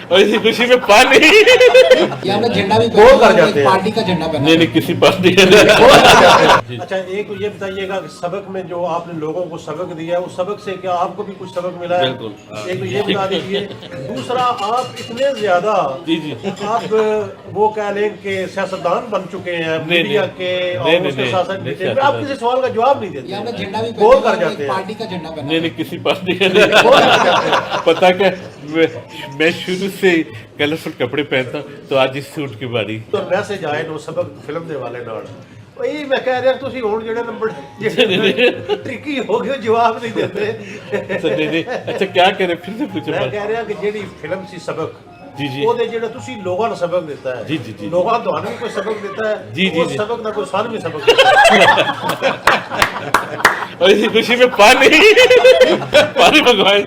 और इसी खुशी में पानी ये आपने झंडा भी गोल कर जाते हैं। पार्टी का झंडा पहना नहीं नहीं किसी पार्टी का अच्छा, एक ये बताइएगा कि सबक में जो आपने लोगों को सबक दिया है, उस सबक से क्या आपको भी कुछ सबक मिला है? बिल्कुल, हाँ। एक तो ये बता दीजिए। दूसरा, आप इतने ज्यादा जी जी आप वो कह लें कि सियासतदान बन चुके हैं नहीं, मीडिया नहीं, के नहीं, और उसके नहीं, साथ साथ नहीं, डिटेल में आप किसी सवाल का जवाब नहीं ये देते आपने झंडा भी गोल पहना कर जाते हैं। पार्टी का झंडा पहना नहीं नहीं किसी पार्टी का नहीं गोल कर जाते हैं। पता क्या मैं शुरू से कलरफुल कपड़े पहनता हूं, तो आज इस सूट की बारी तो मैसेज आए नो सबक फिल्म ਦੇ ਵਾਲੇ ਨਾਲ ਉਹੀ ਮੈਂ ਕਹਿ ਰਿਹਾ ਤੁਸੀਂ ਹੁਣ ਜਿਹੜੇ ਨੰਬਰ ਜਿਹੜੇ ਟ੍ਰਿਕੀ ਹੋ ਗਏ ਜਵਾਬ ਨਹੀਂ ਦਿੰਦੇ अच्छा नहीं नहीं अच्छा क्या कह रहे फिर से पूछो ਮੈਂ ਕਹਿ ਰਿਹਾ ਕਿ ਜਿਹੜੀ ਫਿਲਮ ਸੀ ਸਬਕ जी जी ਉਹਦੇ ਜਿਹੜਾ ਤੁਸੀਂ ਲੋਕਾਂ ਨੂੰ ਸਬਕ ਦਿੱਤਾ ਹੈ ਜੀ, ਜੀ, ਜੀ। ਲੋਕਾਂ ਤੁਹਾਨੂੰ ਵੀ ਕੋਈ ਸਬਕ ਦਿੱਤਾ ਹੈ ਜੀ, ਜੀ, ਉਸ ਜੀ। ਸਬਕ ਦਾ ਕੋਈ ਸਾਨੂੰ ਵੀ ਸਬਕ ਦਿੱਤਾ ਹੈ और इसी खुशी में पानी पानी मंगवाए